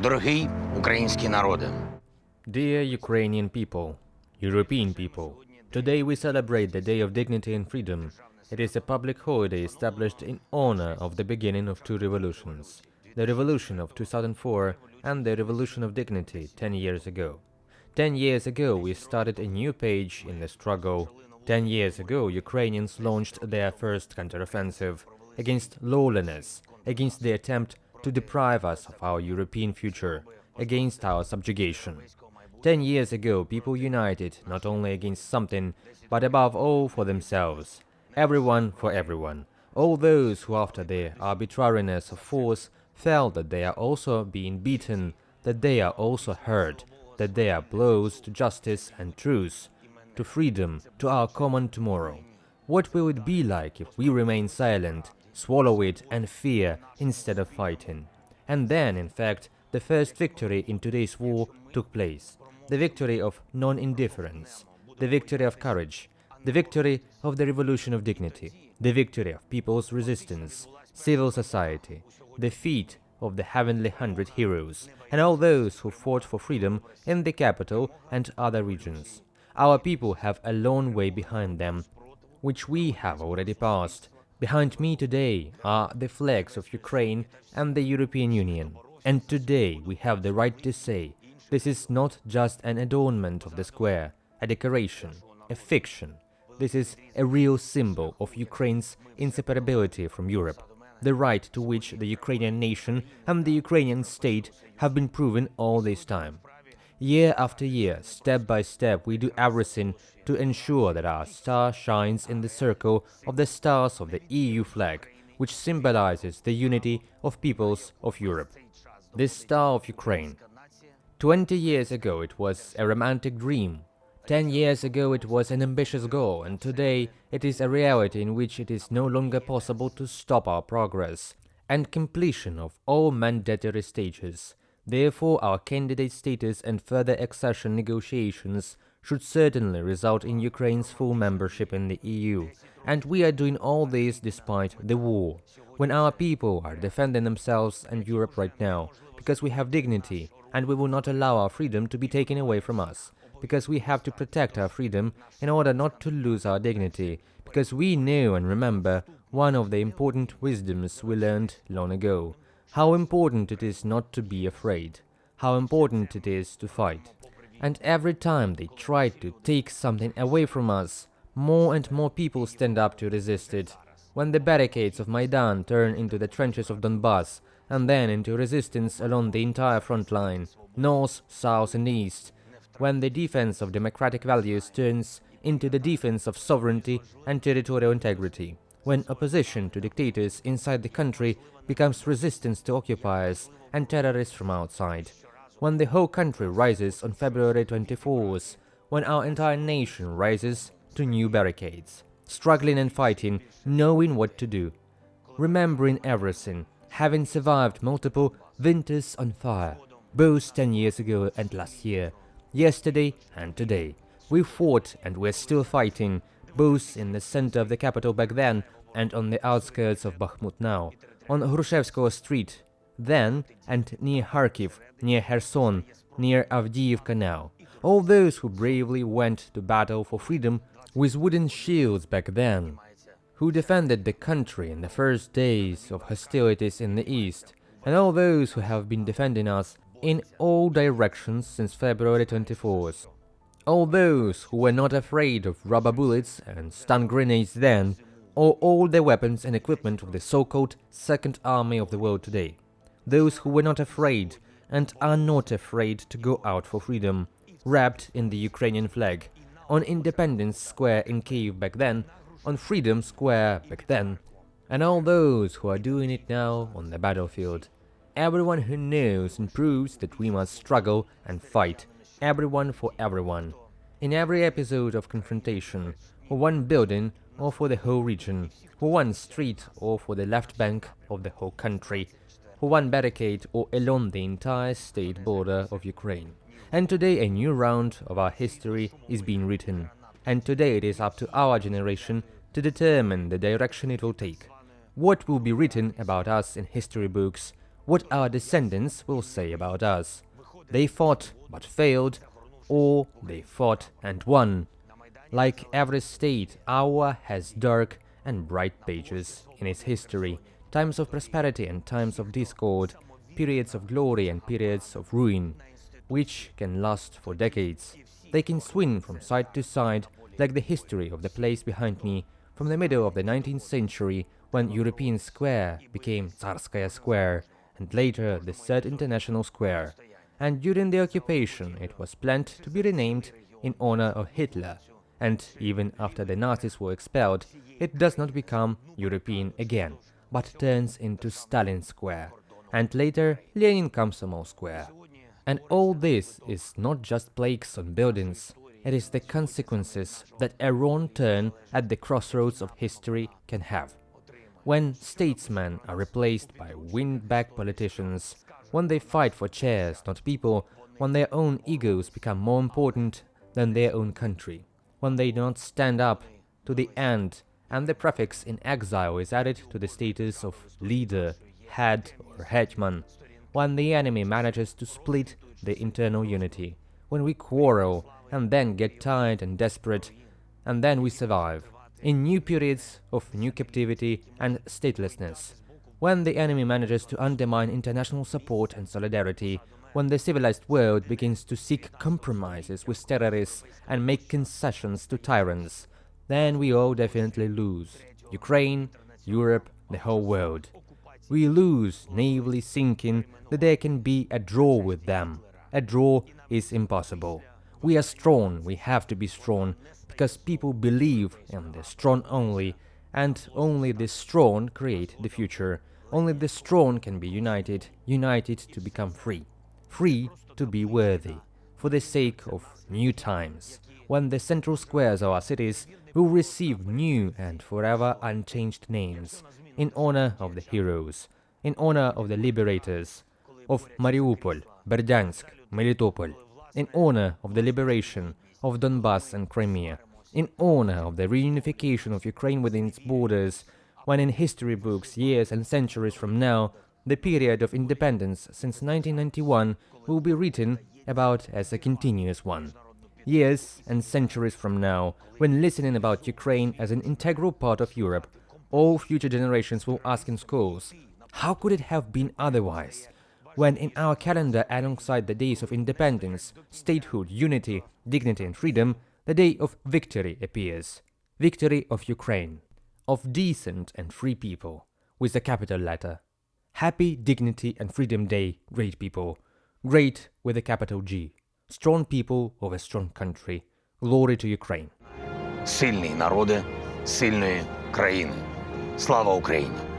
Дорогий український народе, Dear Ukrainian people, European people, today we celebrate the Day of Dignity and Freedom. It is a public holiday established in honor of the beginning of two revolutions, the Revolution of 2004 and the Revolution of Dignity 10 years ago. 10 years ago we started a new page in the struggle. 10 years ago Ukrainians launched their first counteroffensive against lawlessness, against the attempt to deprive us of our European future, against our subjugation. 10 years ago, people united not only against something, but above all for themselves. Everyone for everyone. All those who, after the arbitrariness of force, felt that they are also being beaten, that they are also hurt, that they are blows to justice and truth, to freedom, to our common tomorrow. What will it be like if we remain silent, swallow it and fear instead of fighting? And then, in fact, the first victory in today's war took place. The victory of non-indifference, the victory of courage, the victory of the revolution of dignity, the victory of people's resistance, civil society, the feat of the heavenly 100 heroes, and all those who fought for freedom in the capital and other regions. Our people have a long way behind them, which we have already passed. Behind me today are the flags of Ukraine and the European Union. And today we have the right to say, this is not just an adornment of the square, a decoration, a fiction. This is a real symbol of Ukraine's inseparability from Europe, the right to which the Ukrainian nation and the Ukrainian state have been proven all this time. Year after year, step by step, we do everything to ensure that our star shines in the circle of the stars of the EU flag, which symbolizes the unity of peoples of Europe. This star of Ukraine. 20 years ago it was a romantic dream. 10 years ago it was an ambitious goal, and today it is a reality in which it is no longer possible to stop our progress and completion of all mandatory stages. Therefore, our candidate status and further accession negotiations should certainly result in Ukraine's full membership in the EU. And we are doing all this despite the war, when our people are defending themselves and Europe right now, because we have dignity, and we will not allow our freedom to be taken away from us, because we have to protect our freedom in order not to lose our dignity, because we know and remember one of the important wisdoms we learned long ago. How important it is not to be afraid, how important it is to fight. And every time they try to take something away from us, more and more people stand up to resist it. When the barricades of Maidan turn into the trenches of Donbass, and then into resistance along the entire front line, north, south and east, when the defense of democratic values turns into the defense of sovereignty and territorial integrity, when opposition to dictators inside the country becomes resistance to occupiers and terrorists from outside, when the whole country rises on February 24th, when our entire nation rises to new barricades, struggling and fighting, knowing what to do, remembering everything, having survived multiple winters on fire, both 10 years ago and last year, yesterday and today. We fought and we're still fighting, both in the center of the capital back then and on the outskirts of Bakhmut now, on Hrushevskoye Street then, and near Kharkiv, near Kherson, near Avdiivka now. All those who bravely went to battle for freedom with wooden shields back then, who defended the country in the first days of hostilities in the east, and all those who have been defending us in all directions since February 24th. All those who were not afraid of rubber bullets and stun grenades then, or all the weapons and equipment of the so-called Second Army of the world today. Those who were not afraid and are not afraid to go out for freedom, wrapped in the Ukrainian flag, on Independence Square in Kyiv back then, on Freedom Square back then, and all those who are doing it now on the battlefield. Everyone who knows and proves that we must struggle and fight, everyone for everyone, in every episode of confrontation, for one building or for the whole region, for one street or for the left bank of the whole country, for one barricade or along the entire state border of Ukraine. And today a new round of our history is being written, and today it is up to our generation to determine the direction it will take. What will be written about us in history books, what our descendants will say about us. They fought but failed, or they fought and won. Like every state, our has dark and bright pages in its history, times of prosperity and times of discord, periods of glory and periods of ruin, which can last for decades. They can swing from side to side, like the history of the place behind me, from the middle of the 19th century, when European Square became Tsarskaya Square, and later the Third International Square. And during the occupation it was planned to be renamed in honor of Hitler, and even after the Nazis were expelled, it does not become European again, but turns into Stalin Square, and later Lenin Komsomol Square. And all this is not just plaques on buildings, it is the consequences that a wrong turn at the crossroads of history can have. When statesmen are replaced by windbag politicians, when they fight for chairs, not people, when their own egos become more important than their own country, when they do not stand up to the end and the prefix in exile is added to the status of leader, head or hetman, when the enemy manages to split the internal unity, when we quarrel and then get tired and desperate, and then we survive, in new periods of new captivity and statelessness, when the enemy manages to undermine international support and solidarity, when the civilized world begins to seek compromises with terrorists and make concessions to tyrants, then we all definitely lose. Ukraine, Europe, the whole world. We lose, naively thinking that there can be a draw with them. A draw is impossible. We are strong, we have to be strong, because people believe in the strong only, and only the strong create the future. Only the strong can be united, united to become free. Free to be worthy, for the sake of new times, when the central squares of our cities will receive new and forever unchanged names, in honor of the heroes, in honor of the liberators, of Mariupol, Berdyansk, Melitopol, in honor of the liberation of Donbass and Crimea, in honor of the reunification of Ukraine within its borders, when in history books, years and centuries from now, the period of independence since 1991 will be written about as a continuous one. Years and centuries from now, when listening about Ukraine as an integral part of Europe, all future generations will ask in schools, how could it have been otherwise? When in our calendar, alongside the days of independence, statehood, unity, dignity and freedom, the day of victory appears. Victory of Ukraine. Of decent and free people, with a capital letter. Happy Dignity and Freedom Day, great people. Great with a capital G. Strong people of a strong country. Glory to Ukraine. Сильні народи сильної країни. Слава Україні!